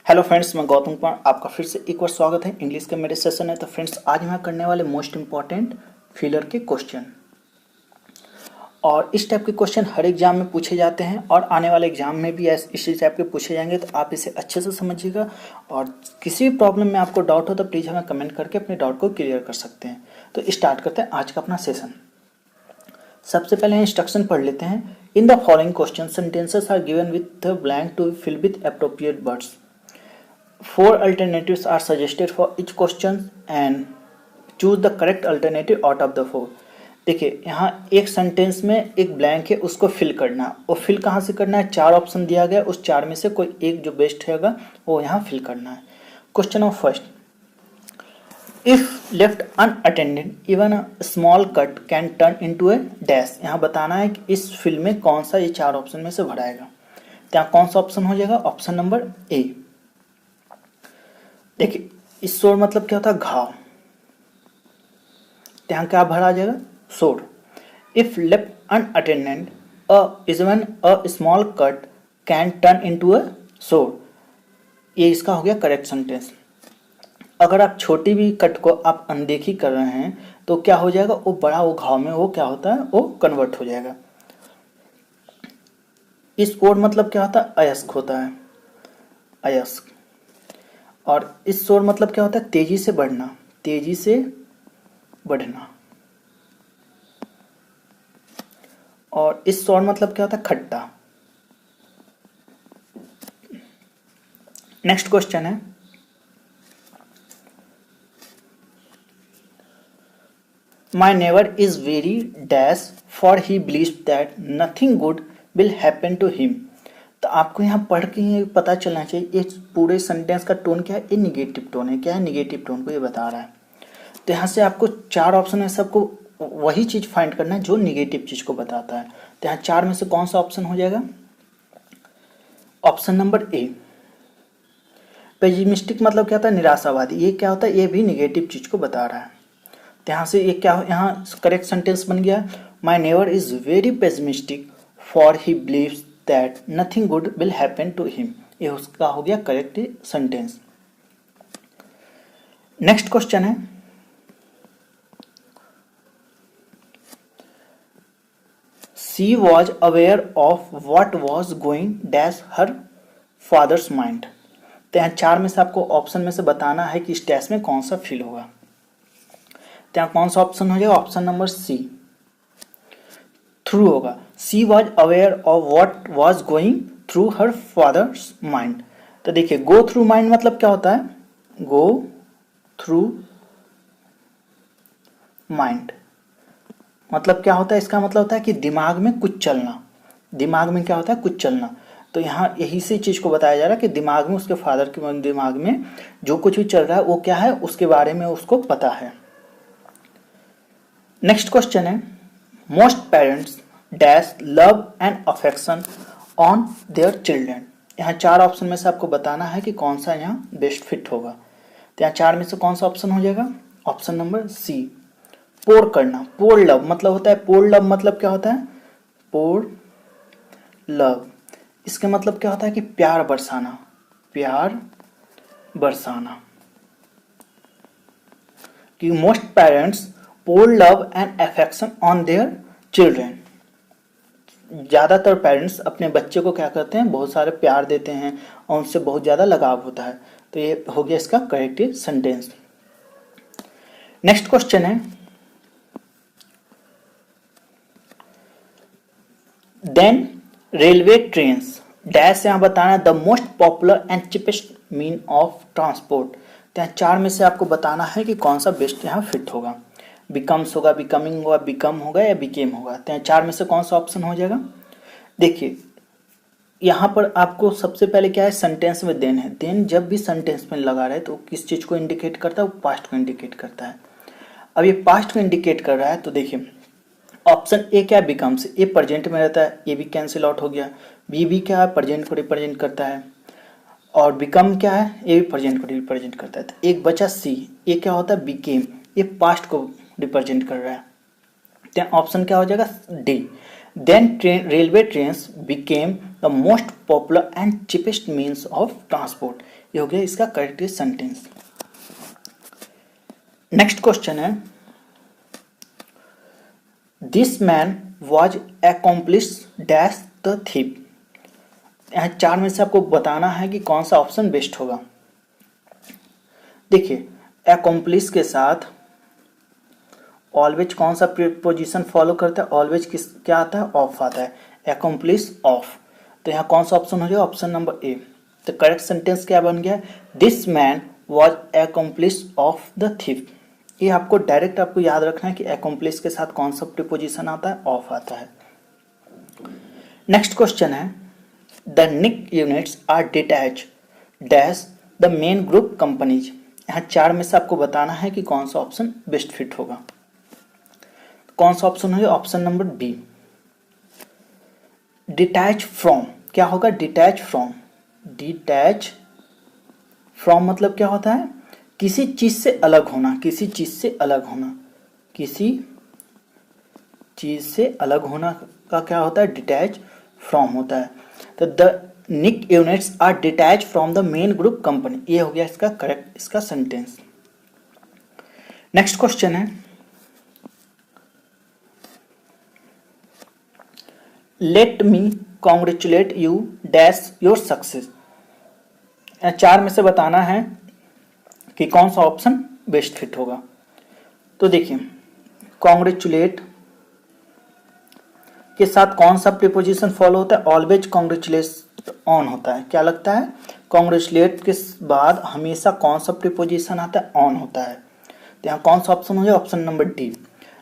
Hello friends, मैं गौतम कुमार। आपका फिर से एक बार स्वागत है। इंग्लिश के मेरे सेशन है। तो फ्रेंड्स, आज मैं करने वाले मोस्ट इंपॉर्टेंट फिलर के क्वेश्चन, और इस टाइप के क्वेश्चन हर एग्जाम में पूछे जाते हैं और आने वाले एग्जाम में भी इसी टाइप के पूछे जाएंगे। तो आप इसे अच्छे से समझिएगा, और किसी भी प्रॉब्लम में आपको डाउट हो तो प्लीज़ हमें कमेंट करके अपने डाउट को क्लियर कर सकते हैं। तो स्टार्ट करते हैं आज का अपना सेशन। सबसे पहले इंस्ट्रक्शन पढ़ लेते हैं। In the following question sentences are given with blank to fill with appropriate words. Four alternatives are suggested for each question and choose the correct alternative out of the four। देखिए, यहाँ एक sentence में एक blank है, उसको fill करना है। और फिल कहाँ से करना है? चार ऑप्शन दिया गया, उस चार में से कोई एक जो बेस्ट रहेगा वो यहाँ फिल करना है। Question of first, if left unattended even a small cut can turn into A dash. यहाँ बताना है कि इस फिल में कौन सा ये चार ऑप्शन में से भराएगा। तो यहाँ कौन सा ऑप्शन हो जाएगा? ऑप्शन नंबर ए। देखिए, इस सोर मतलब क्या होता है? घाव। यहाँ क्या भरा आ जाएगा? सोर। If left unattended even a small cut can turn into a सोर। ये इसका हो गया करेक्ट सेंटेंस। अगर आप छोटी भी कट को आप अनदेखी कर रहे हैं तो क्या हो जाएगा? वो बड़ा वो घाव में वो क्या होता है? वो कन्वर्ट हो जाएगा। इस ओर मतलब क्या होता है? अयस्क होता है, अयस्क। और इस शोर मतलब क्या होता है? तेजी से बढ़ना, तेजी से बढ़ना। और इस शोर मतलब क्या होता है? खट्टा। नेक्स्ट क्वेश्चन है, my neighbour is very dash for he believes that nothing good will happen to him. तो आपको यहाँ पढ़ के ये पता चलना चाहिए इस पूरे सेंटेंस का टोन क्या है। ये निगेटिव टोन है। क्या है? निगेटिव टोन को ये बता रहा है। तो यहाँ से आपको चार ऑप्शन है, सबको वही चीज फाइंड करना है जो निगेटिव चीज को बताता है। तो यहाँ चार में से कौन सा ऑप्शन हो जाएगा? ऑप्शन नंबर ए। पेसिमिस्टिक मतलब क्या होता है? निराशावादी। ये क्या होता है? ये भी निगेटिव चीज को बता रहा है। तो यहाँ से ये क्या हो? यहाँ करेक्ट सेंटेंस बन गया, my neighbour is very pessimistic for he believes that nothing good will happen to him. ये उसका हो गया करेक्ट सेंटेंस। नेक्स्ट क्वेश्चन है, She was aware of what was going dash her father's mind। तो यहाँ चार में से आपको ऑप्शन में से बताना है कि इस डैश में कौन सा फील होगा। तो यहाँ कौन सा ऑप्शन हो जाएगा? ऑप्शन नंबर सी, थ्रू होगा। She was aware of what was going through her father's mind. तो देखिए, गो थ्रू माइंड मतलब क्या होता है? गो थ्रू माइंड मतलब क्या होता है? इसका मतलब होता है कि दिमाग में कुछ चलना। दिमाग में क्या होता है? कुछ चलना। तो यहाँ यही से चीज को बताया जा रहा है कि दिमाग में, उसके फादर के दिमाग में जो कुछ भी चल रहा है वो क्या है, उसके बारे में उसको पता है। नेक्स्ट क्वेश्चन है, most parents dash love and affection on their children. यहाँ चार ऑप्शन में से आपको बताना है कि कौन सा यहाँ बेस्ट फिट होगा। तो यहाँ चार में से कौन सा ऑप्शन हो जाएगा? ऑप्शन नंबर सी, पोर करना। पोर लव मतलब होता है, पोर लव मतलब क्या होता है? पोर लव, इसका मतलब क्या होता है कि प्यार बरसाना, प्यार बरसाना। कि most parents pour love and affection on their children. ज्यादातर पेरेंट्स अपने बच्चे को क्या करते हैं? बहुत सारे प्यार देते हैं और उनसे बहुत ज्यादा लगाव होता है। तो ये हो गया इसका करेक्ट सेंटेंस। नेक्स्ट क्वेश्चन है, देन रेलवे ट्रेन्स डैश। यहाँ बताना the most popular and cheapest mean of transport. तो यहाँ चार में से आपको बताना है कि कौन सा बेस्ट यहाँ फिट होगा। बिकम्स होगा, बिकमिंग होगा, बिकम होगा या बिकेम होगा। तो यहाँ चार में से कौन सा ऑप्शन हो जाएगा? देखिए, यहाँ पर आपको सबसे पहले क्या है? सेंटेंस में देन है। देन जब भी सेंटेंस में लगा रहे तो किस चीज को इंडिकेट करता है? वो पास्ट को इंडिकेट करता है। अब ये पास्ट को इंडिकेट कर रहा है तो देखिए, ऑप्शन ए क्या है? बिकम्स। ए प्रेजेंट में रहता है, ये भी कैंसिल आउट हो गया। बी भी क्या है? प्रेजेंट को रिप्रेजेंट करता है। और बिकम क्या है? ये भी प्रेजेंट को रिप्रेजेंट करता है। तो एक बचा सी, ये क्या होता है? बिकेम। ये पास्ट को रिप्रेजेंट कर रहा है। तो ऑप्शन क्या हो जाएगा? D, then railway trains became the most popular and cheapest means of transport. ये हो गया इसका करेक्ट सेंटेंस। नेक्स्ट क्वेश्चन है, this man was accomplish dash the thief. यहाँ 4 में से आपको बताना है कि कौन सा ऑप्शन बेस्ट होगा। देखिए, अकॉम्प्लिश के साथ ऑलवेज कौन सा प्रीपोजिशन फॉलो करता है, ऑलवेज क्या आता है, ऑफ आता है, अकॉम्प्लिश ऑफ। तो यहाँ कौन सा ऑप्शन हो जाएगा, ऑप्शन नंबर ए। तो करेक्ट सेंटेंस क्या बन गया, this man was accomplish of the thief. ये आपको डायरेक्ट आपको याद रखना है कि अकॉम्प्लिश के साथ कौन सा प्रीपोजिशन आता है, ऑफ आता है। नेक्स्ट क्वेश्चन है, the nick units are detach dash the main group companies. यहाँ 4 में से आपको बताना है कि कौन सा ऑप्शन बेस्ट फिट होगा। कौन सा ऑप्शन होगा, option number B, detach from. क्या होगा, डिटैच फ्रॉम। डिटैच फ्रॉम मतलब क्या होता है, किसी चीज से अलग होना, किसी चीज से अलग होना, किसी चीज से अलग होना का क्या होता है, डिटैच फ्रॉम होता है। तो the nick units are detach from the main group company. ये हो गया इसका करेक्ट इसका सेंटेंस। नेक्स्ट क्वेश्चन है, let me congratulate you dash your success. 4 में से बताना है कि कौन सा ऑप्शन बेस्ट फिट होगा। तो देखिए, कॉन्ग्रेचुलेट के साथ कौन सा प्रीपोजिशन फॉलो होता है, ऑलवेज कॉन्ग्रेचुलेट ऑन होता है। क्या लगता है, कॉन्ग्रेचुलेट के बाद हमेशा कौन सा प्रीपोजिशन आता है, ऑन होता है। तो यहाँ कौन सा ऑप्शन हो जाए, option number D,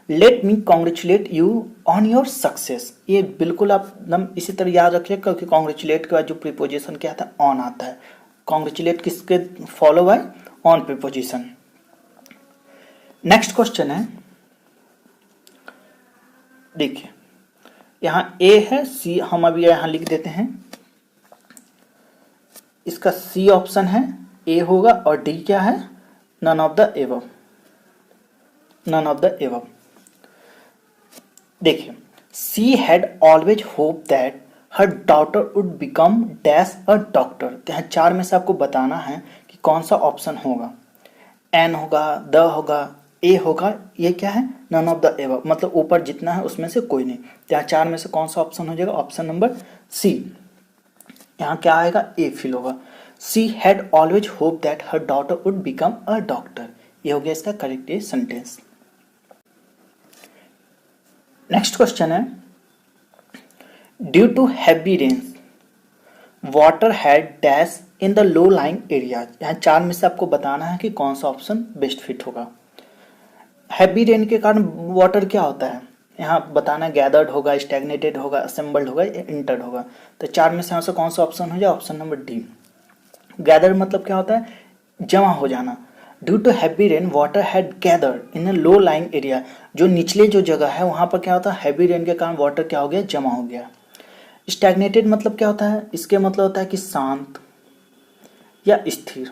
late me congratulate you on your success. ये बिल्कुल आप एकदम इसी तरह याद रखिए, क्योंकि कॉन्ग्रेचुलेट के बाद जो प्रीपोजिशन क्या आता है, ऑन आता है। कॉन्ग्रेचुलेट किसके follow by on preposition. Next question है, देखिए यहाँ ए है, सी हम अभी यहाँ लिख देते हैं, इसका सी ऑप्शन है, ए होगा, और डी क्या है, none of the above, none of the above. देखिए, she had always hope that her daughter would become dash a doctor. तो यहाँ 4 में से आपको बताना है कि कौन सा ऑप्शन होगा, एन होगा, द होगा, ए होगा, ये क्या है, नन ऑफ द एबव, मतलब ऊपर जितना है उसमें से कोई नहीं। तो यहाँ 4 में से कौन सा ऑप्शन हो जाएगा, ऑप्शन नंबर सी। यहाँ क्या आएगा, ए फिल होगा। She had always hope that her daughter would become a doctor. ये हो गया इसका करेक्ट सेंटेंस। नेक्स्ट क्वेश्चन है, due to heavy rains water had dash in the low lying areas. यहाँ 4 में से आपको बताना है कि कौन सा ऑप्शन बेस्ट फिट होगा। हैवी रेन के कारण वाटर क्या होता है, यहाँ बताना, गैदर्ड होगा, स्टैग्नेटेड होगा, असेंबल्ड होगा, इंटर्ड होगा। तो 4 में से यहाँ से कौन सा ऑप्शन हो जाए, ऑप्शन नंबर डी। गैदर्ड मतलब क्या होता है, जमा हो जाना। Due to heavy rain water had gathered in a low lying area. जो निचले जो जगह है वहां पर क्या होता है, हैवी रेन के कारण वाटर क्या हो गया, जमा हो गया। स्टैग्नेटेड मतलब क्या होता है, इसके मतलब होता है कि शांत या स्थिर,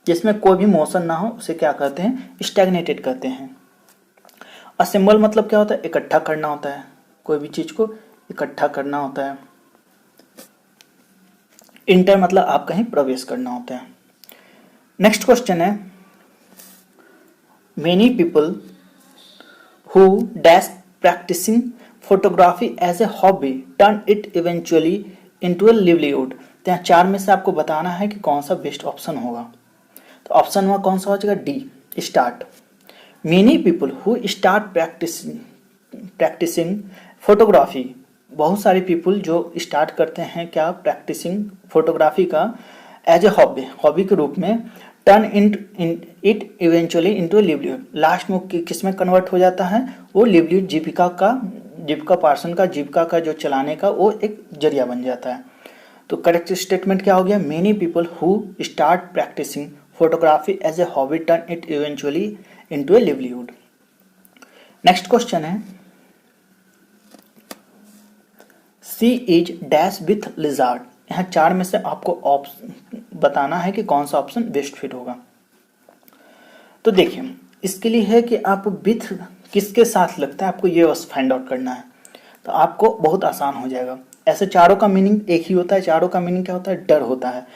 जिसमें कोई भी मोशन ना हो, उसे क्या कहते हैं, स्टैग्नेटेड कहते हैं। असेंबल मतलब क्या होता है, इकट्ठा करना होता है, कोई भी चीज को इकट्ठा करना होता है। इंटर मतलब आप कहीं प्रवेश करना होता है। नेक्स्ट क्वेश्चन है, many people who dash practicing photography as a hobby turn it eventually into a livelihood. तो यहाँ 4 में से आपको बताना है कि कौन सा बेस्ट ऑप्शन होगा। तो ऑप्शन में कौन सा हो जाएगा, D, start. Many people who start practicing photography, बहुत सारे पीपल जो स्टार्ट करते हैं क्या, प्रैक्टिसिंग फोटोग्राफी का एज ए हॉबी, हॉबी के रूप में, turn it eventually into livelihood, last में किस में कन्वर्ट हो जाता है, वो लिवलीहुड, जीविका पार्सन का, जीविका का जो चलाने का वो एक जरिया बन जाता है। तो करेक्ट स्टेटमेंट क्या हो गया, many people who start practicing photography as a hobby turn it eventually into a livelihood. Next question है, she is dash with lizard. यहाँ 4 में से आपको बताना है कि कौन सा ऑप्शन बेस्ट फिट होगा। तो देखिए, इसके लिए है कि आप विथ किसके साथ लगता है, आपको ये बस फाइंड आउट करना है। तो आपको बहुत आसान हो जाएगा। ऐसे चारों का मीनिंग एक ही होता है। चारों का मीनिंग क्या होता है? डर होता है।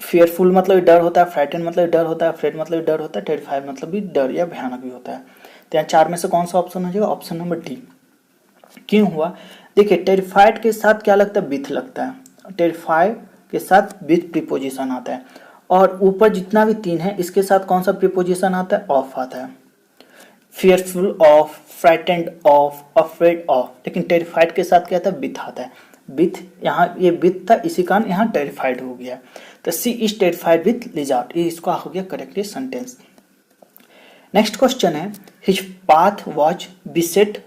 फियरफुल मतलब डर होता है, फ्राइटेन मतलब डर होता है, अफ्रेड मतलब डर होता है, टेरिफाइड मतलब भी डर या भयानक भी होता है। तो यहाँ चार में से कौन सा ऑप्शन हो जाएगा? Option number D. क्यों हुआ? देखिए, टेरिफाइड के साथ क्या लगता है? विथ लगता है। टेरिफाइड के साथ विथ प्रीपोजिशन आता है, और ऊपर जितना भी तीन है इसके साथ कौन सा प्रीपोजिशन आता है? ऑफ आता है। Fearful of, frightened of, afraid of. लेकिन टेरिफाइड के साथ क्या था? विथ आता है। विथ, यहाँ ये विथ था, इसी कारण यहाँ टेरिफाइड हो गया। तो सी इज टेरिफाइड विथ लिजार्ड, ये इसका हो गया करेक्ट सेंटेंस। नेक्स्ट क्वेश्चन है, his path was बिसेट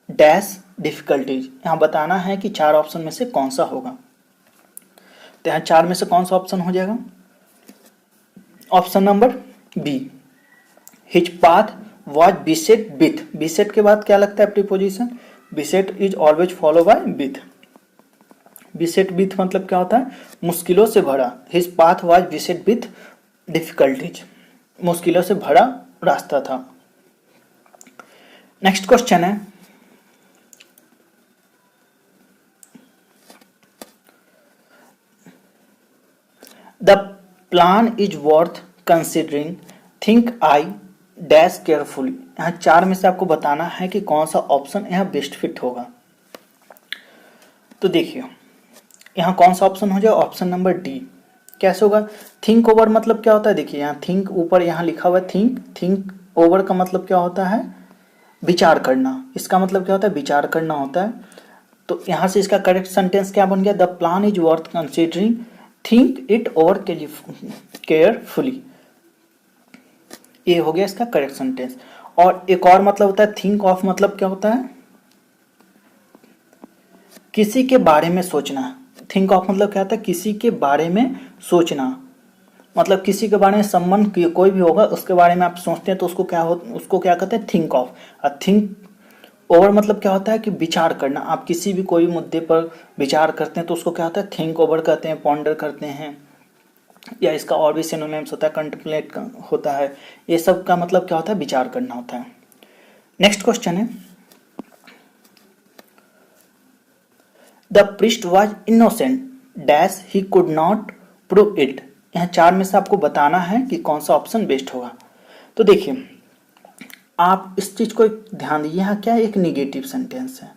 dash difficulties. यहाँ बताना है कि चार ऑप्शन में से कौन सा होगा। तो यहाँ चार में से कौन सा ऑप्शन हो जाएगा? Option number B, his path was beset with. Beset के बाद क्या लगता है? Preposition. Beset is always follow by with. Beset with मतलब क्या होता है? मुश्किलों से भरा। His path was beset with difficulties, मुश्किलों से भरा रास्ता था। नेक्स्ट क्वेश्चन है, the plan is worth considering, think I dash carefully. यहाँ चार में से आपको बताना है कि कौन सा ऑप्शन यहाँ बेस्ट फिट होगा। तो देखिए, यहाँ कौन सा ऑप्शन हो जाए? Option number D. कैसे होगा? थिंक ओवर मतलब क्या होता है? देखिए, यहाँ थिंक ऊपर यहाँ लिखा हुआ है थिंक। थिंक ओवर का मतलब क्या होता है? विचार करना। इसका मतलब क्या होता है? विचार करना होता है। तो यहाँ से इसका करेक्ट सेंटेंस क्या बन गया? The plan is worth considering, think it over carefully. ये हो गया इसका करेक्ट सेंटेंस। और एक और मतलब होता है थिंक ऑफ, मतलब क्या होता है? किसी के बारे में सोचना। थिंक ऑफ मतलब क्या होता है? किसी के बारे में सोचना। मतलब किसी के बारे में संबंध कोई भी होगा उसके बारे में आप सोचते हैं तो उसको क्या कहते हैं? Think of. और थिंक ओवर मतलब क्या होता है? कि विचार करना। आप किसी भी कोई मुद्दे पर विचार करते हैं तो उसको क्या होता है? थिंक ओवर कहते हैं, पॉन्डर करते हैं, या इसका और भी सिनोनिम्स होता है, कंटेम्पलेट होता है। ये सब का मतलब क्या होता है? विचार करना होता है। नेक्स्ट क्वेश्चन है, the priest was innocent dash he could not prove it. यहाँ चार में से आपको बताना है कि कौन सा ऑप्शन बेस्ट होगा। तो देखिए, आप इस चीज को ध्यान दीजिए, यहाँ क्या एक निगेटिव सेंटेंस है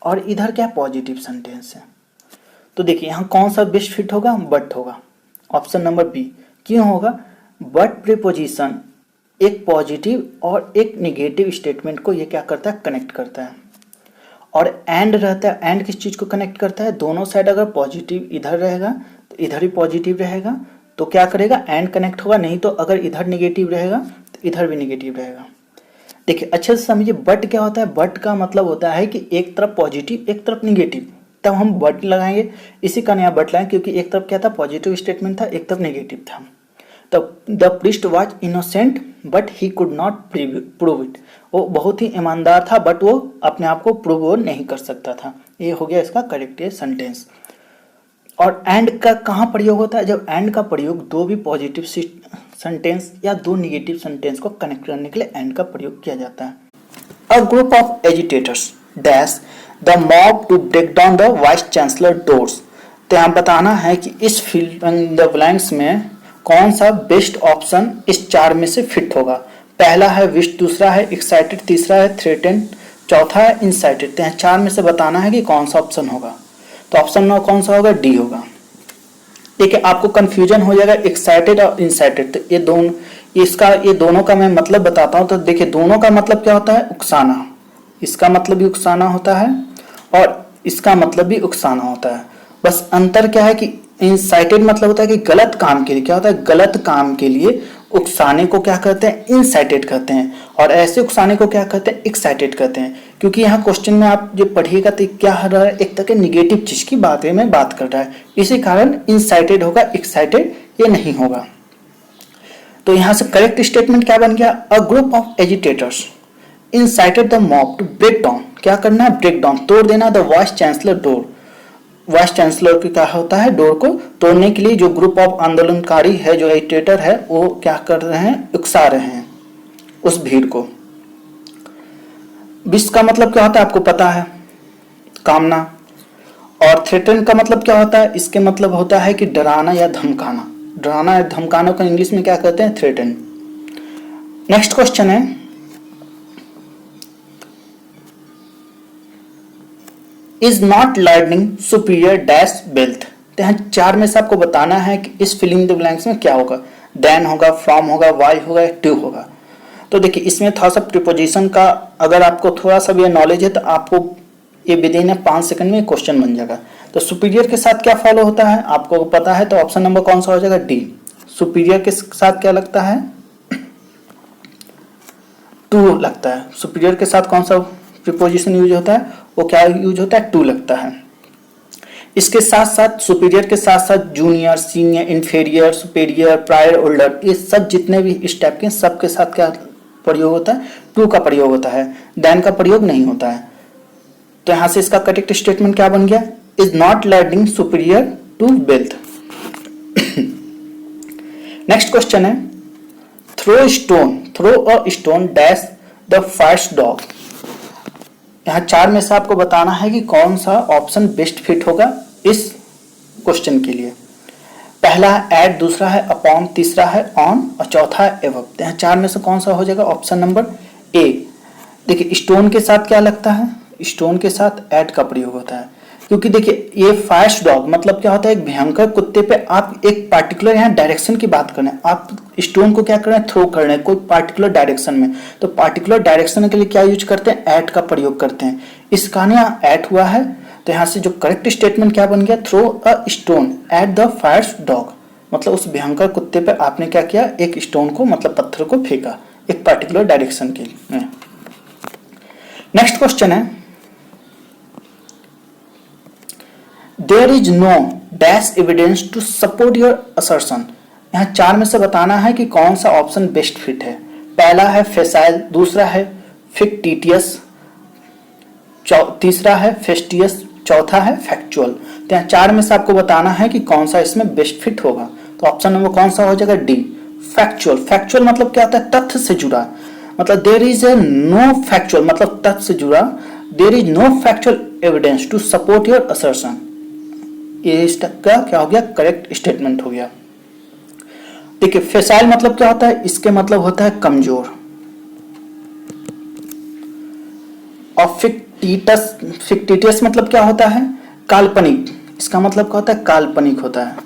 और इधर क्या पॉजिटिव सेंटेंस है। तो देखिए, यहाँ कौन सा बेस्ट फिट होगा? बट होगा। Option number B. क्यों होगा? बट प्रीपोजिशन एक पॉजिटिव और एक निगेटिव स्टेटमेंट को ये क्या करता है? कनेक्ट करता है। और एंड रहता है, एंड किस चीज को कनेक्ट करता है? दोनों साइड अगर पॉजिटिव इधर रहेगा तो इधर ही पॉजिटिव रहेगा, तो क्या करेगा? एंड कनेक्ट होगा। नहीं तो अगर इधर निगेटिव रहेगा तो इधर भी निगेटिव रहेगा। देखिए अच्छे से समझिए, बट क्या होता है? बट का मतलब होता है कि एक तरफ पॉजिटिव एक तरफ निगेटिव, तब हम बट लगाएंगे। इसी का नया बट लगाएंगे क्योंकि एक तरफ क्या था? पॉजिटिव स्टेटमेंट था, एक तरफ नेगेटिव था। तब the priest was innocent but he could not prove it. वो बहुत ही ईमानदार था बट वो अपने आप को प्रूव नहीं कर सकता था। ये हो गया इसका करेक्ट सेंटेंस। और एंड का कहाँ प्रयोग होता है? जब एंड का प्रयोग दो भी पॉजिटिव सेंटेंस या दो निगेटिव सेंटेंस को कनेक्ट करने के लिए एंड का प्रयोग किया जाता है। A group of agitators dash the mob to break down the vice chancellor doors. तो यहाँ बताना है कि इस फिल इन द ब्लैंक्स में कौन सा बेस्ट ऑप्शन इस चार में से फिट होगा। पहला है विश, दूसरा है एक्साइटेड, तीसरा है थ्रेटेंड, चौथा है इंसाइटेड। तो यहाँ चार में से बताना है कि कौन सा ऑप्शन होगा। तो ऑप्शन नंबर कौन सा होगा? डी होगा। देखिए, आपको कंफ्यूजन हो जाएगा एक्साइटेड और इंसाइटेड। तो ये दोनों का मैं मतलब बताता हूँ। तो देखिए, दोनों का मतलब क्या होता है? उकसाना। इसका मतलब भी उकसाना होता है और इसका मतलब भी उकसाना होता है। बस अंतर क्या है कि इंसाइटेड मतलब होता है कि गलत काम के लिए, क्या होता है? गलत काम के लिए उकसाने को क्या कहते हैं? इंसाइटेड कहते हैं। और ऐसे उकसाने को क्या कहते हैं? एक्साइटेड कहते हैं। क्योंकि यहाँ क्वेश्चन में आप जो पढ़िएगा तो क्या हो रहा है? एक तरह के निगेटिव चीज की बातें में बात कर रहा है, इसी कारण इंसाइटेड होगा, एक्साइटेड ये नहीं होगा। तो यहाँ से करेक्ट स्टेटमेंट क्या बन गया? A group of agitators incited the mob to break down. क्या करना है? ब्रेक डाउन, तोड़ देना। The vice chancellor door, vice chancellor की क्या होता है? डोर को तोड़ने के लिए जो ग्रुप ऑफ आंदोलनकारी है, जो एजिटेटर है, वो क्या कर रहे हैं? उकसा रहे हैं उस भीड़ को। विश का मतलब क्या होता है? आपको पता है, कामना। और थ्रेटन का मतलब क्या होता है? इसके मतलब होता है कि डराना या धमकाना। डराना या धमकाना को इंग्लिश में क्या कहते हैं? थ्रेटन। नेक्स्ट क्वेश्चन है, is not learning superior dash wealth. तो यहाँ 4 में से आपको बताना है कि इस फिलिंग द ब्लैंक्स में क्या होगा। देन होगा, फ्रॉम होगा, वाई होगा, टू होगा। तो देखिए इसमें थोड़ा सा प्रीपोजिशन का अगर आपको थोड़ा सा भी नॉलेज है तो आपको ये विदिन 5 सेकंड में क्वेश्चन बन जाएगा। तो सुपीरियर के साथ क्या फॉलो होता है आपको पता है, तो ऑप्शन नंबर कौन सा हो जाएगा? डी। सुपीरियर के साथ क्या लगता है? टू लगता है। सुपीरियर के साथ कौन सा प्रीपोजिशन यूज होता है? वो क्या यूज होता है? टू लगता है। इसके साथ साथ सुपीरियर के साथ साथ junior, senior, inferior, superior, prior, older, ये सब जितने भी इस टाइप के सब के साथ क्या प्रयोग होता है? टू का प्रयोग होता है, देन का प्रयोग नहीं होता है। तो यहां से इसका करेक्ट स्टेटमेंट क्या बन गया? Is not learning superior to wealth. Next question है, throw a stone dash the first dog. यहाँ 4 में से आपको बताना है कि कौन सा ऑप्शन बेस्ट फिट होगा इस क्वेश्चन के लिए। पहला है एट, दूसरा है अपॉन, तीसरा है ऑन और चौथा है एबव। तो यहाँ 4 में से कौन सा हो जाएगा? ऑप्शन नंबर ए। देखिए स्टोन के साथ क्या लगता है? स्टोन के साथ एट का प्रयोग होता है, क्योंकि देखिए ये फास्ट डॉग मतलब क्या होता है? एक भयंकर कुत्ते पे आप एक पार्टिकुलर यहाँ डायरेक्शन की बात करें, आप स्टोन को क्या कर रहे हैं? थ्रो कर रहे हैं कोई पार्टिकुलर डायरेक्शन में। तो पार्टिकुलर डायरेक्शन के लिए क्या यूज करते हैं? एट का प्रयोग करते हैं। इस कारण यहाँ एट हुआ है। तो यहाँ से जो करेक्ट स्टेटमेंट क्या बन गया? Throw a stone at the fast dog, मतलब उस भयंकर कुत्ते पे आपने क्या किया? एक स्टोन को मतलब पत्थर को फेंका एक पार्टिकुलर डायरेक्शन के लिए। नेक्स्ट क्वेश्चन है, there is no dash evidence to support your assertion. यहाँ 4 में से बताना है कि कौन सा ऑप्शन बेस्ट फिट है। पहला है फेसाइल, दूसरा है फिक्टिटियस, तीसरा है फेस्टियस, चौथा है फैक्चुअल। तो यहाँ 4 में से आपको बताना है कि कौन सा इसमें बेस्ट फिट होगा। तो ऑप्शन नंबर कौन सा हो जाएगा? D, factual. फैक्चुअल मतलब क्या होता है? तथ्य से जुड़ा, मतलब there is a no factual मतलब तथ्य से जुड़ा। There is no factual evidence to support your assertion. ये इसका क्या हो गया? करेक्ट स्टेटमेंट हो गया। देखिए फेसाइल मतलब क्या होता है? इसके मतलब होता है कमजोर। और फिक्टिटियस मतलब क्या होता है? काल्पनिक। इसका मतलब क्या होता है? काल्पनिक होता है,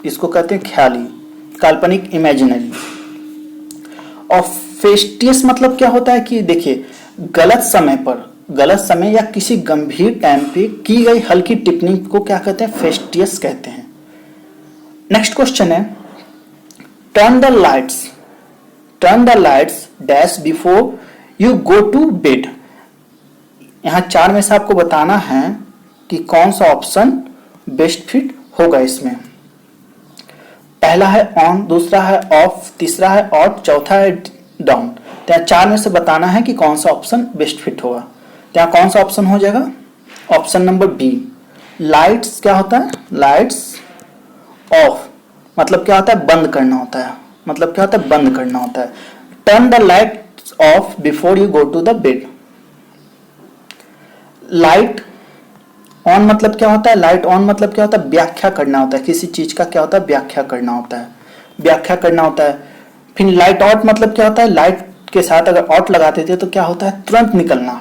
इसको कहते हैं ख्याली, काल्पनिक, इमेजिनरी। और फेस्टियस मतलब क्या होता है कि देखिए गलत समय पर, गलत समय या किसी गंभीर टाइम पे की गई हल्की टिप्पणी को क्या कहते हैं? फेस्टियस कहते हैं। नेक्स्ट क्वेश्चन है, turn the lights dash before you go to bed. यहाँ 4 में से आपको बताना है कि कौन सा ऑप्शन बेस्ट फिट होगा इसमें। पहला है ऑन, दूसरा है ऑफ, तीसरा है ऑफ, चौथा है डाउन। तो यहाँ 4 में से बताना है कि कौन सा ऑप्शन बेस्ट फिट होगा। तो यहाँ कौन सा ऑप्शन हो जाएगा? Option number B. लाइट्स क्या होता है? लाइट्स ऑफ मतलब क्या होता है? बंद करना होता है, मतलब क्या होता है? बंद करना होता है। Turn the lights off before you go to the bed. Light on मतलब क्या होता है? लाइट ऑन मतलब क्या होता है? व्याख्या करना होता है, किसी चीज का क्या होता है? व्याख्या करना होता है, व्याख्या करना होता है। फिर लाइट आउट मतलब क्या होता है? लाइट के साथ अगर आउट लगा देते तो क्या होता है? तुरंत निकलना।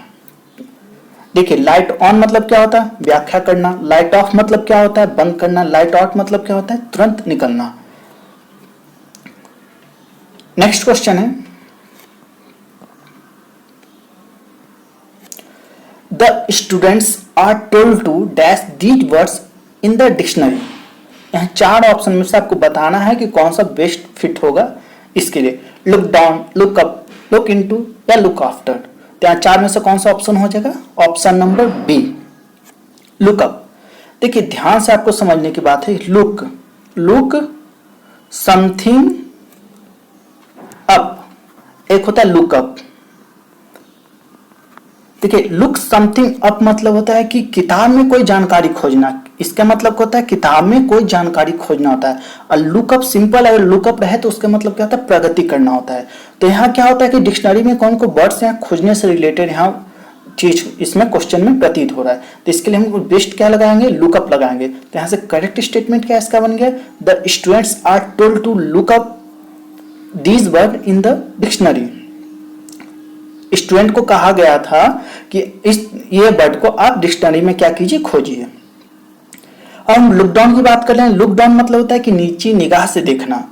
देखिए लाइट ऑन मतलब क्या होता है? व्याख्या करना। लाइट ऑफ मतलब क्या होता है? बंद करना। लाइट आउट मतलब क्या होता है? तुरंत निकलना। नेक्स्ट क्वेश्चन है, the students are told to dash these words in the dictionary. यहाँ 4 ऑप्शन में से आपको बताना है कि कौन सा बेस्ट फिट होगा इसके लिए। Look down, look up, look into या लुक आफ्टर। तो यहाँ 4 में से कौन सा ऑप्शन हो जाएगा? Option number B, look up. देखिए ध्यान से आपको समझने की बात है, लुक समथिंग अप, एक होता है लुक अप। देखिए लुक समथिंग अप मतलब होता है कि किताब में कोई जानकारी खोजना, इसका मतलब होता है किताब में कोई जानकारी खोजना होता है। और लुकअप सिंपल अगर लुकअप रहे तो उसका मतलब क्या होता है? प्रगति करना होता है। तो यहाँ क्या होता है कि डिक्शनरी में कौन को वर्ड्स यहाँ खोजने से रिलेटेड यहाँ चीज इसमें क्वेश्चन में प्रतीत हो रहा है। तो इसके लिए हम बेस्ट क्या लगाएंगे, लुकअप लगाएंगे। तो यहां से करेक्ट स्टेटमेंट क्या इसका बन गया, the students are told to look up these word in the dictionary. Student को कहा गया था कि ये वर्ड को आप डिक्शनरी में क्या कीजिए, खोजिए। और हम लुक डाउन की बात कर रहे हैं। लुक डाउन मतलब होता है कि नीचे निगाह से देखना।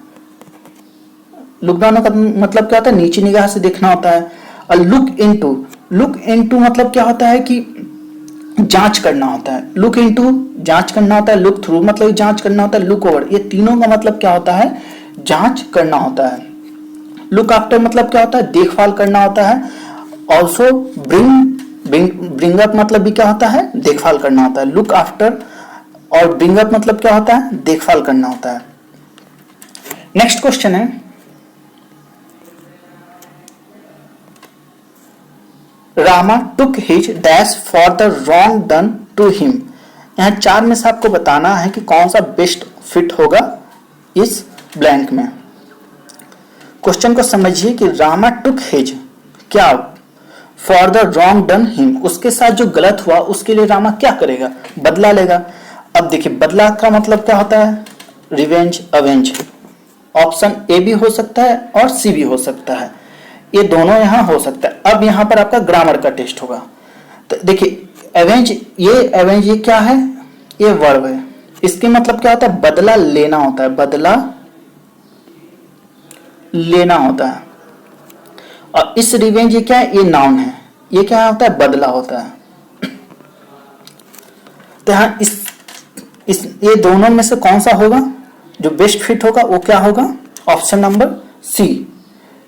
लुक डाउन का मतलब क्या होता है, नीचे निगाह से देखना होता है। और लुक इनटू मतलब क्या होता है कि जांच करना होता है। लुक इनटू जांच करना होता है, लुक थ्रू मतलब जांच करना होता है, लुक ओवर ये तीनों का मतलब क्या होता है, जांच करना होता है। लुक आफ्टर मतलब क्या होता है, देखभाल करना होता है। ऑल्सो ब्रिंग अप मतलब भी क्या होता है, देखभाल करना होता है। लुक आफ्टर और ब्रिंग अप मतलब क्या होता है, देखभाल करना होता है। नेक्स्ट क्वेश्चन है, Rama took his dash for the wrong done to him. यहां 4 में से आपको बताना है कि कौन सा बेस्ट फिट होगा इस ब्लैंक में। क्वेश्चन को समझिए कि रामा टुक हिज क्या, for the wrong done him, उसके साथ जो गलत हुआ उसके लिए रामा क्या करेगा, बदला लेगा। अब देखिए बदला का मतलब क्या होता है, रिवेंज, अवेंज। ऑप्शन ए भी हो सकता है और सी भी हो सकता है, ये दोनों यहां हो सकता है। अब यहां पर आपका ग्रामर का टेस्ट होगा। तो देखिए एवेंज, ये क्या है, ये वर्ब है। इसके मतलब क्या होता है, बदला लेना होता है, बदला लेना होता है। और इस रिवेंज ये क्या है, ये नाउन है, ये क्या होता है, बदला होता है। तो यहां इस ये दोनों में से कौन सा होगा जो बेस्ट फिट होगा, वो क्या होगा, ऑप्शन नंबर सी।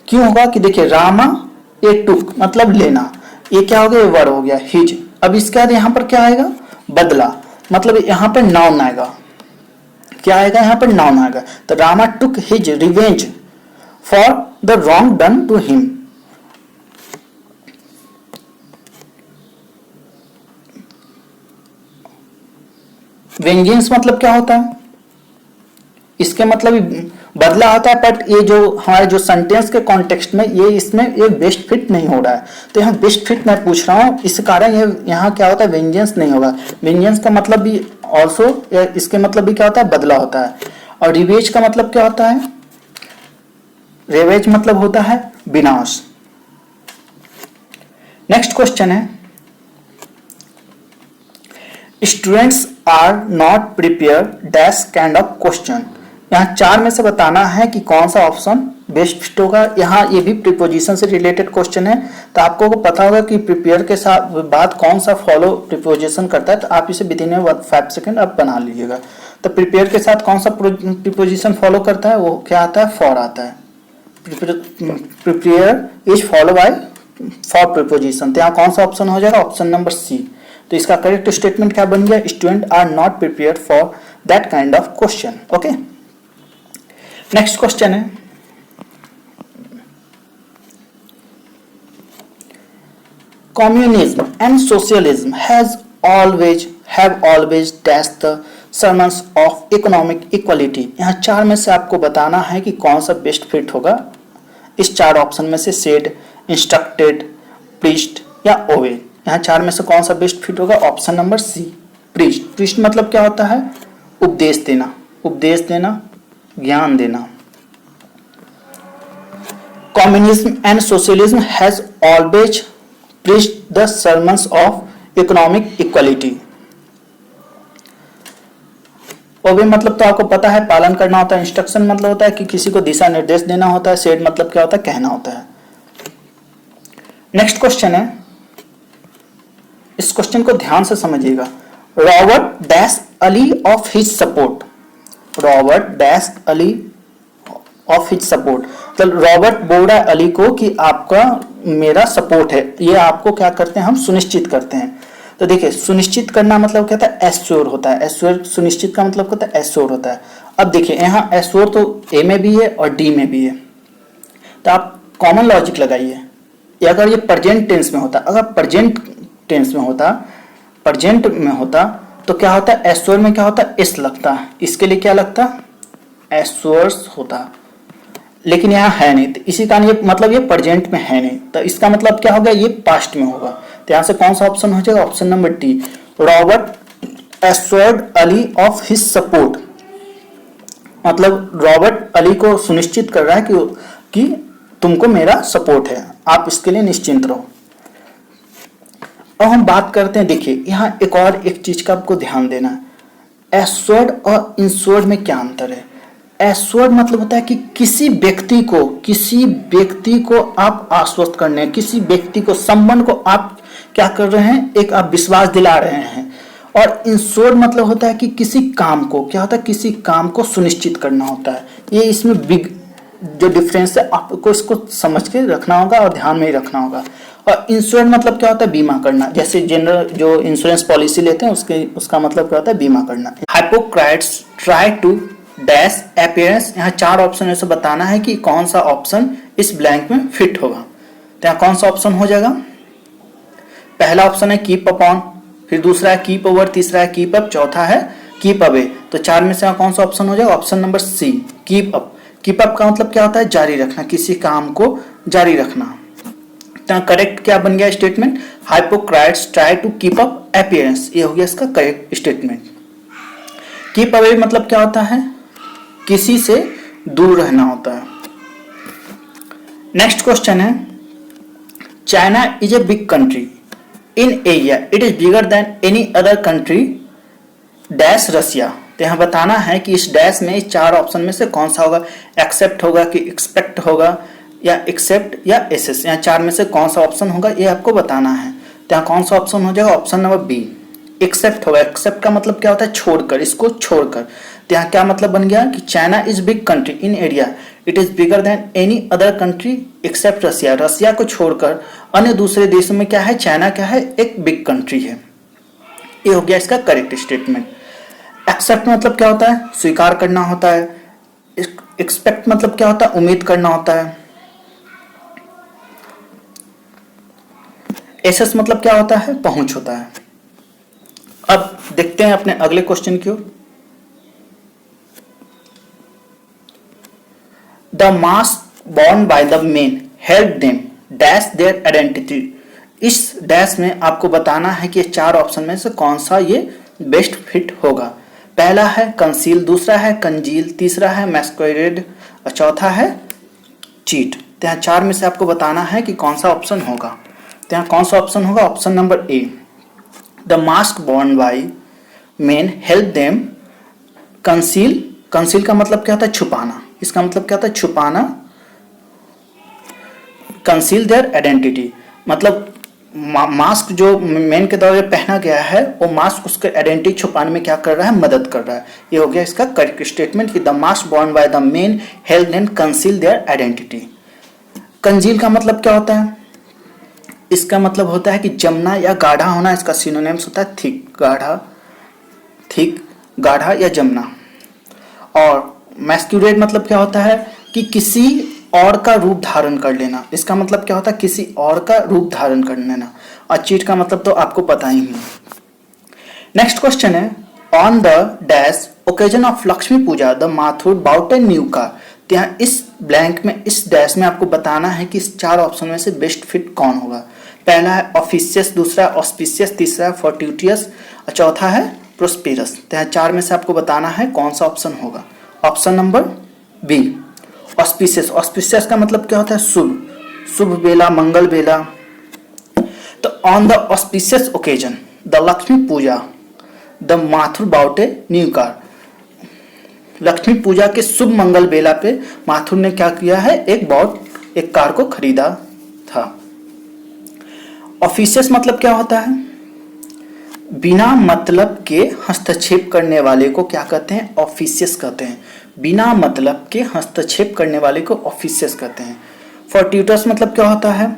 क्यों होगा कि देखिए रामा ए टुक मतलब लेना, ये क्या हो गया, ये वर्ब हो गया हिज। अब इसके बाद यहां पर क्या आएगा, बदला, मतलब यहां पर नाउन आएगा। क्या आएगा, यहां पर नाउन आएगा। तो Rama took his revenge for the wrong done to him. Vengeance मतलब क्या होता है, इसके मतलब बदला होता है। बट ये जो हमारे जो सेंटेंस के कॉन्टेक्स्ट में ये इसमें ये बेस्ट फिट नहीं हो रहा है। तो यहाँ बेस्ट फिट मैं पूछ रहा हूँ, इस कारण ये यहाँ क्या होता है, वेंजेंस नहीं होगा। वेंजेंस का मतलब भी ऑल्सो, इसके मतलब भी क्या होता है, बदला होता है। और रिवेज का मतलब क्या होता है, रिवेज मतलब होता है विनाश। नेक्स्ट क्वेश्चन है, students are not prepare dash kind of question. यहाँ 4 में से बताना है कि कौन सा ऑप्शन बेस्ट फिट होगा। यहाँ ये भी प्रीपोजिशन से रिलेटेड क्वेश्चन है, तो आपको पता होगा कि प्रिपेयर के साथ बाद कौन सा फॉलो प्रीपोजिशन करता है। तो आप इसे विदिन 5 सेकेंड आप बना लीजिएगा। तो प्रिपेयर के साथ कौन सा प्रीपोजिशन फॉलो करता है, वो क्या आता है, फॉर आता है। Prepare is follow by for preposition. तो यहाँ कौन सा ऑप्शन हो जाएगा, ऑप्शन नंबर सी। तो इसका करेक्ट स्टेटमेंट क्या बन गया, student are not prepare for that kind of question. Okay, next question है, communism and socialism have always dashed the sermons of economic equality। यहाँ 4 में से आपको बताना है कि कौन सा बेस्ट फिट होगा इस 4 ऑप्शन में से, सेड, इंस्ट्रक्टेड, प्रीच्ड या ओवे। यहाँ 4 में से कौन सा बेस्ट फिट होगा, option number C, preached. Preached मतलब क्या होता है, उपदेश देना, उपदेश देना, ज्ञान देना। Communism and socialism has always preached the sermons of economic equality। ओबे मतलब तो आपको पता है, पालन करना होता है। इंस्ट्रक्शन मतलब होता है कि किसी को दिशा निर्देश देना होता है। सेड मतलब क्या होता है, कहना होता है। नेक्स्ट क्वेश्चन है, इस क्वेश्चन को ध्यान से समझिएगा। Robert dash Ali of his support, Robert dash Ali of his support, मतलब रॉबर्ट बोल रहा है अली को कि आपका मेरा सपोर्ट है। ये आपको क्या करते हैं, हम सुनिश्चित करते हैं। तो देखिए सुनिश्चित करना मतलब क्या होता है, एश्योर होता है। एश्योर, सुनिश्चित का मतलब होता है एश्योर होता है। अब देखिए यहाँ एश्योर तो ए में भी है और डी में भी है। तो आप कॉमन लॉजिक लगाइए। अगर ये प्रेजेंट टेंस में होता, अगर प्रेजेंट टेंस में होता, प्रेजेंट में होता तो क्या होता है, एश्योर में क्या होता है, एस लगता। इसके लिए क्या लगता, एश्योर्स होता। लेकिन यहाँ है नहीं, तो इसी कारण ये मतलब ये प्रेजेंट में है नहीं। तो इसका मतलब क्या होगा, ये पास्ट में होगा। तो तो यहाँ से कौन सा ऑप्शन हो जाएगा? Option number D, Robert assured Ali of his support. मतलब रॉबर्ट अली को सुनिश्चित कर रहा है कि तुमको मेरा सपोर्ट है, आप इसके लिए निश्चिंत रहो। अब हम बात करते हैं, देखिए यहाँ एक चीज का आपको ध्यान देना है, एश्योर्ड और इंश्योर्ड में क्या अंतर है? एश्योर्ड मतलब होता है कि किसी व्यक्ति को आप आश्वस्त करने, किसी व्यक्ति को, संबंध को आप क्या कर रहे हैं, एक आप विश्वास दिला रहे हैं। और इंश्योर्ड मतलब होता है कि किसी काम को, क्या होता है, किसी काम को सुनिश्चित करना होता है। ये इसमें बिग जो डिफरेंस है, आपको इसको समझ के रखना होगा और ध्यान में ही रखना होगा। और इंश्योरेंस मतलब क्या होता है? बीमा करना। जैसे जनरल जो इंश्योरेंस पॉलिसी लेते हैं उसका मतलब क्या होता है? बीमा करना। हाइपोक्राट्स ट्राई टू डैश अपीयरेंस। यहाँ 4 ऑप्शन ऐसे बताना है कि कौन सा ऑप्शन इस ब्लैंक में फिट होगा। तो यहाँ कौन सा ऑप्शन हो जाएगा? पहला ऑप्शन है कीप अपॉन, फिर दूसरा है कीप ओवर, तीसरा है कीप अप, चौथा है कीप अवे। तो 4 में से यहाँ कौन सा ऑप्शन हो जाएगा? Option number C, keep up. Keep up का मतलब क्या होता है? जारी रखना, किसी काम को जारी रखना। तो करेक्ट क्या बन गया statement? Hypocrites try to keep up appearance, ये हो गया इसका करेक्ट स्टेटमेंट। कीप अवे मतलब क्या होता है? किसी से दूर रहना होता है। नेक्स्ट क्वेश्चन है, China is a big country in area, it is bigger than any other country dash Russia. तो यहाँ बताना है कि इस डैश में 4 ऑप्शन में से कौन सा होगा? एक्सेप्ट होगा कि एक्सपेक्ट होगा या एक्सेप्ट या एसेस। यहाँ 4 में से कौन सा ऑप्शन होगा ये आपको बताना है। तो यहाँ कौन सा ऑप्शन हो जाएगा? ऑप्शन नंबर बी, एक्सेप्ट होगा। एक्सेप्ट का मतलब क्या होता है? छोड़कर, इसको छोड़कर। तो यहाँ क्या मतलब बन गया कि China is big country in area, it is bigger than any other country except Russia. Russia को छोड़कर अन्य दूसरे देशों में क्या है? चाइना क्या है? एक बिग कंट्री है। ये हो गया इसका करेक्ट स्टेटमेंट। एक्सेप्ट मतलब क्या होता है? स्वीकार करना होता है। एक्सपेक्ट मतलब क्या होता है? उम्मीद करना होता है। एसेस मतलब क्या होता है? पहुंच होता है। अब देखते हैं अपने अगले क्वेश्चन की ओर। The mask born by the men help them dash their identity. इस डैश में आपको बताना है कि 4 ऑप्शन में से कौन सा ये बेस्ट फिट होगा। पहला है कंसील, दूसरा है कंजील, तीसरा है मैस्कुरेड और चौथा है चीट। तो यहाँ 4 में से आपको बताना है कि कौन सा ऑप्शन होगा। तो यहाँ कौन सा ऑप्शन होगा? Option number A, the mask born by men help them conceal. Conceal का मतलब क्या होता है? छुपाना। इसका मतलब क्या होता है? छुपाना। कंसील देयर आइडेंटिटी मतलब मास्क जो मेन के द्वारा पहना गया है वो मास्क उसके आइडेंटिटी छुपाने में क्या कर रहा है? मदद कर रहा है। ये हो गया इसका करेक्ट स्टेटमेंट कि the mask born by the men help them conceal their identity. Conceal का मतलब क्या होता है? इसका मतलब होता है कि जमना या गाढ़ा होना। इसका सिनोनिम्स होता है थिक, गाढ़ा, थिक, गाढ़ा या जमना। और मैस्क्यूरेट मतलब क्या होता है? कि किसी और का रूप धारण कर लेना। इसका मतलब क्या होता है? किसी और का रूप धारण कर लेना। और चीट का मतलब तो आपको पता ही है। नेक्स्ट क्वेश्चन है, on the dash occasion of Lakshmi Puja the Mathur bought a new car. तो यहाँ इस ब्लैंक में, इस डैश में आपको बताना है कि इस 4 ऑप्शन में से बेस्ट फिट कौन होगा। पहला है ऑफिशियस, दूसरा है ऑस्पिशियस, तीसरा है फोर्ट्यूटियस और चौथा है प्रोस्पेरस। तो यहाँ 4 में से आपको बताना है कौन सा ऑप्शन होगा। Option number B, auspicious. Auspicious का मतलब क्या होता है? शुभ, शुभ बेला, मंगल बेला। तो on the auspicious occasion the Lakshmi Puja the Mathur bought a new car. Lakshmi Puja के शुभ मंगल बेला पे माथुर ने क्या किया है? एक कार को खरीदा था। ऑफिशियस मतलब क्या होता है? बिना मतलब के हस्तक्षेप करने वाले को क्या कहते हैं? ऑफिशियस कहते हैं। बिना मतलब के हस्तक्षेप करने वाले को ऑफिशियस कहते हैं। फोर्ट्यूटस मतलब क्या होता है?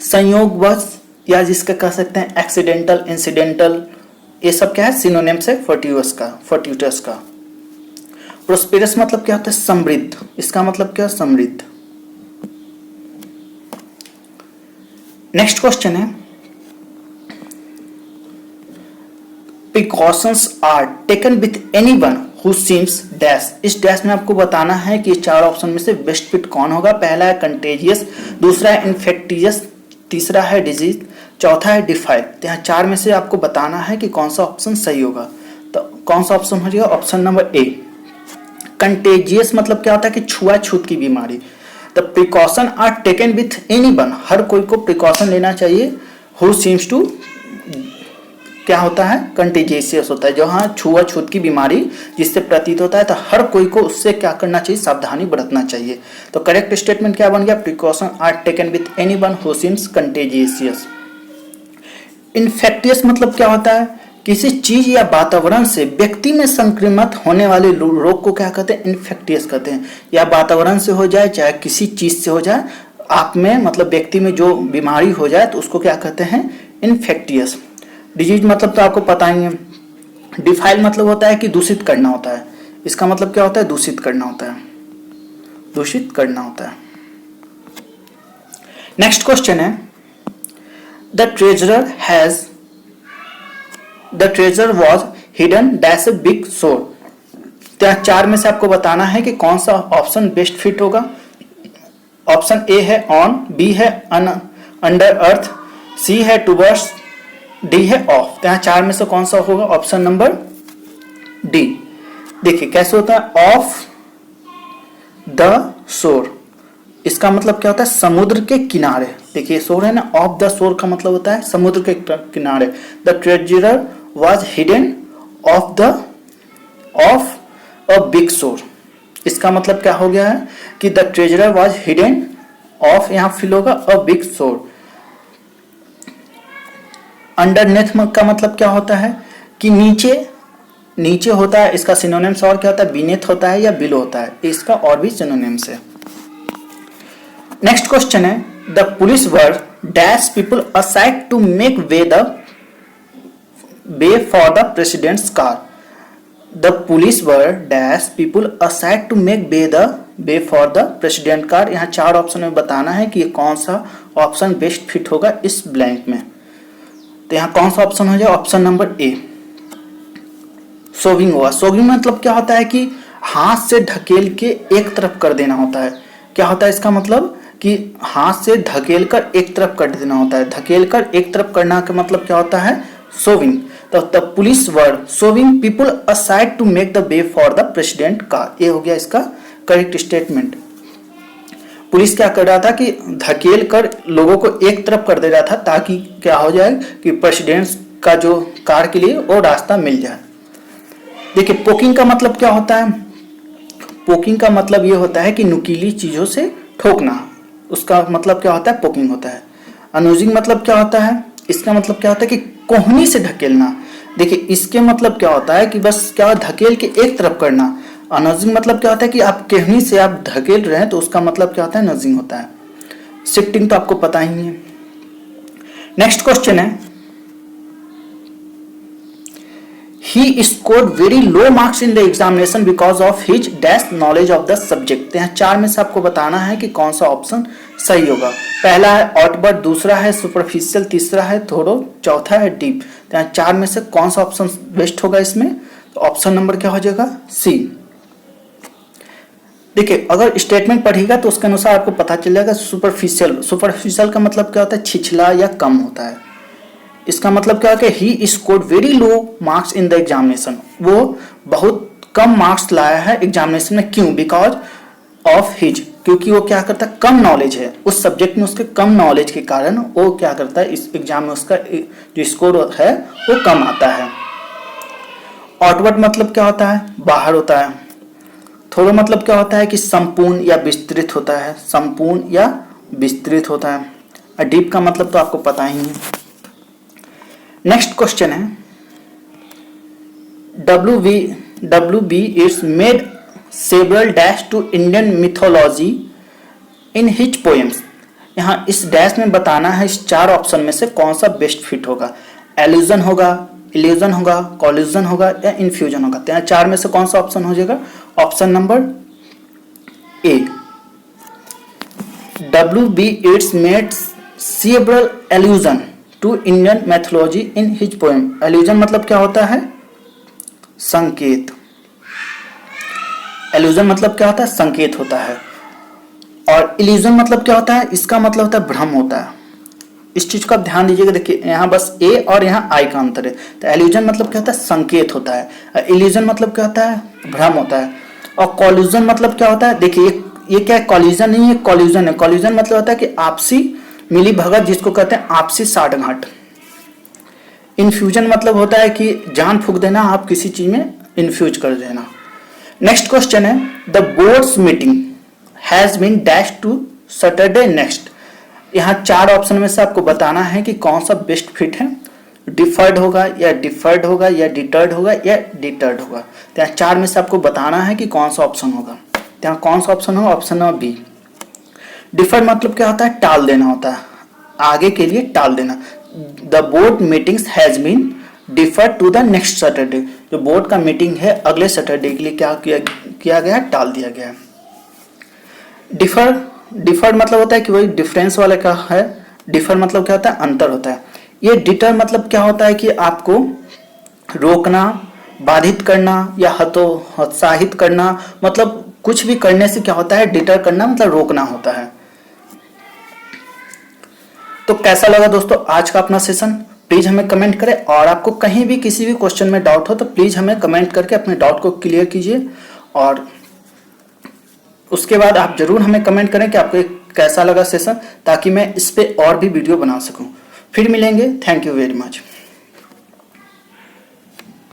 संयोगवश या जिसका कह सकते हैं एक्सीडेंटल, इंसिडेंटल, ये सब क्या है? सिनोनिम्स है फोर्ट्यूटस का। प्रोस्पेरस मतलब क्या होता है? समृद्ध। इसका मतलब क्या है? समृद्ध। नेक्स्ट क्वेश्चन है, precautions are taken with anyone who seems dash. इस डैश में आपको बताना है कि 4 ऑप्शन में से बेस्ट फिट कौन होगा। पहला है कंटेजियस, दूसरा है इन्फेक्टियस, तीसरा है डिजीज, चौथा है डिफाई। तो यहाँ 4 में से आपको बताना है कि कौन सा ऑप्शन सही होगा। तो कौन सा ऑप्शन हो जाएगा? ऑप्शन नंबर ए। कंटेजियस मतलब क्या होता है कि छुआछूत की बीमारी। The precaution are taken with anyone, हर कोई को प्रिकॉशन लेना चाहिए। हु सीम्स टू क्या होता है? कंटेजियस होता है, जो हाँ छुआछूत की बीमारी जिससे प्रतीत होता है, तो हर कोई को उससे क्या करना चाहिए? सावधानी बरतना चाहिए। तो करेक्ट स्टेटमेंट क्या बन गया? Precaution are taken with anyone who seems contagious. Infectious मतलब क्या होता है? किसी चीज या वातावरण से व्यक्ति में संक्रमित होने वाले रोग को क्या कहते हैं? इन्फेक्टियस कहते हैं। या वातावरण से हो जाए चाहे किसी चीज से हो जाए, आप में मतलब व्यक्ति में जो बीमारी हो जाए तो उसको क्या कहते हैं? इन्फेक्टियस। डिजीज मतलब तो आपको पता ही है। डिफाइल मतलब होता है कि दूषित करना होता है। इसका मतलब क्या होता है? दूषित करना होता है, दूषित करना होता है। नेक्स्ट क्वेश्चन है the treasure was hidden dash a big सोर। तो 4 में से आपको बताना है कि कौन सा ऑप्शन बेस्ट फिट होगा। ऑप्शन ए है ऑन, बी है अंडर अर्थ, सी है टूवर्ड्स, डी है ऑफ। तो यहाँ 4 में से कौन सा होगा? Option number D. देखिए कैसे होता है? ऑफ द शोर, इसका मतलब क्या होता है? समुद्र के किनारे। देखिए शोर है ना, ऑफ द शोर का मतलब होता है समुद्र के किनारे। The treasure was hidden of a big शोर। इसका मतलब क्या हो गया है कि the treasure was hidden of, यहां फिल होगा अ बिग शोर। अंडरनेथ का मतलब क्या होता है? कि नीचे होता है। इसका सिनोनिम्स और क्या होता है? बीनेथ होता है या बिलो होता है। इसका और भी सिनोनिम्स है। नेक्स्ट क्वेश्चन है the police were dash people aside to make way for the president's car. The police were dash people aside to make way for the president car. यहाँ 4 ऑप्शन में बताना है कि कौन सा ऑप्शन बेस्ट फिट होगा इस ब्लैंक में। तो यहाँ कौन सा ऑप्शन हो जाए? ऑप्शन नंबर ए सोविंग होगा। सोविंग मतलब क्या होता है कि हाथ से ढकेल के एक तरफ कर देना होता है। क्या होता है इसका मतलब? कि हाथ से धकेल कर एक तरफ कर देना होता है। धकेल कर एक तरफ करना का मतलब क्या होता है? सोविंग। तो the police were shoving people aside to make the way for the president car. ये हो गया इसका करेक्ट स्टेटमेंट। पुलिस क्या कर रहा था कि धकेल कर लोगों को एक तरफ कर दे रहा था ताकि क्या हो जाए कि प्रेसिडेंट का जो कार के लिए वो रास्ता मिल जाए। देखिए पोकिंग का मतलब क्या होता है? पोकिंग का मतलब ये होता है कि नुकीली चीजों से ठोकना, उसका मतलब क्या होता है? पोकिंग होता है। अनोजिंग मतलब क्या होता है? इसका मतलब क्या होता है कि कोहनी से ढकेलना। देखिए इसके मतलब क्या होता है कि बस क्या धकेल के एक तरफ करना। अनोजिंग मतलब क्या होता है कि आप कोहनी से आप धकेल रहे हैं तो उसका मतलब क्या होता है? नोजिंग होता है। शिफ्टिंग तो आपको पता ही है। नेक्स्ट क्वेश्चन है He scored very low marks in the examination because of his dash knowledge of the subject। यहाँ 4 में से आपको बताना है कि कौन सा ऑप्शन सही होगा। पहला है आउटवर्ड, दूसरा है सुपरफिशियल, तीसरा है थोड़ो, चौथा है डीप। तो यहाँ 4 में से कौन सा ऑप्शन बेस्ट होगा इसमें? तो ऑप्शन नंबर क्या हो जाएगा? सी। देखिए अगर स्टेटमेंट पढ़ेगा तो उसके अनुसार आपको पता चल जाएगा। सुपरफिशियल का मतलब क्या होता है? छिछला या कम होता है। इसका मतलब क्या है कि he scored very low marks in the examination. वो बहुत कम मार्क्स लाया है एग्जामिनेशन में। क्यों? बिकॉज ऑफ हिज, क्योंकि वो क्या करता है? कम नॉलेज है उस सब्जेक्ट में, उसके कम नॉलेज के कारण वो क्या करता है? इस एग्जाम में उसका जो स्कोर है वो कम आता है। आउटवर्ड मतलब क्या होता है? बाहर होता है। थोड़ा मतलब क्या होता है? कि संपूर्ण या विस्तृत होता है। संपूर्ण या विस्तृत होता है। डीप का मतलब तो आपको पता ही है। नेक्स्ट क्वेश्चन है WB it's made several dash to Indian mythology in his poems. यहाँ इस डैश में बताना है इस 4 ऑप्शन में से कौन सा बेस्ट फिट होगा। एल्यूजन होगा, इल्यूजन होगा, कॉल्यूजन होगा या इन्फ्यूजन होगा। तो यहाँ 4 में से कौन सा ऑप्शन हो जाएगा? Option number A WB it's made several allusion to Indian mythology in his poem. Allusion मतलब क्या होता है? संकेत। एल्यूजन मतलब क्या होता है? संकेत होता है। और इल्यूजन मतलब क्या होता है? इसका मतलब होता है भ्रम होता है। इस चीज को आप ध्यान दीजिएगा। देखिए यहाँ बस ए और यहाँ आई का अंतर है। तो एल्यूजन मतलब क्या होता है, संकेत होता है। इल्यूजन मतलब क्या होता है, भ्रम होता है। और कॉल्यूजन मतलब क्या होता है, देखिए ये क्या है, कॉल्यूजन नहीं है, कॉल्यूजन है। कॉल्यूजन मतलब होता है कि आपसी मिली भगत, जिसको कहते हैं आपसी साठगांठ। इन्फ्यूजन मतलब होता है कि जान फूंक देना, आप किसी चीज में इन्फ्यूज कर देना। नेक्स्ट क्वेश्चन है, the boards meeting has been dash to Saturday next. यहाँ 4 ऑप्शन में से आपको बताना है कि कौन सा बेस्ट फिट है। डिफर्ड होगा या डिफर्ड होगा या डिटर्ड होगा या डिटर्ड होगा। तो यहाँ 4 में से आपको बताना है कि कौन सा ऑप्शन होगा। तो यहाँ कौन सा ऑप्शन होगा, ऑप्शन नंबर बी। डिफर्ड मतलब क्या होता है, टाल देना होता है, आगे के लिए टाल देना। The board meetings has been deferred to the next Saturday. जो बोर्ड का मीटिंग है अगले सैटरडे के लिए क्या किया गया है, टाल दिया गया है। डिफर्ड मतलब होता है कि वही डिफरेंस वाला का है। डिफर मतलब क्या होता है, अंतर होता है। ये डिटर मतलब क्या होता है कि आपको रोकना, बाधित करना या हतोत्साहित करना, मतलब कुछ भी करने से क्या होता है, डिटर करना मतलब रोकना होता है। तो कैसा लगा दोस्तों आज का अपना सेशन, प्लीज हमें कमेंट करें। और आपको कहीं भी किसी भी क्वेश्चन में डाउट हो तो प्लीज हमें कमेंट करके अपने डाउट को क्लियर कीजिए। और उसके बाद आप जरूर हमें कमेंट करें कि आपको कैसा लगा सेशन, ताकि मैं इस पे और भी वीडियो बना सकूं। फिर मिलेंगे, थैंक यू वेरी मच।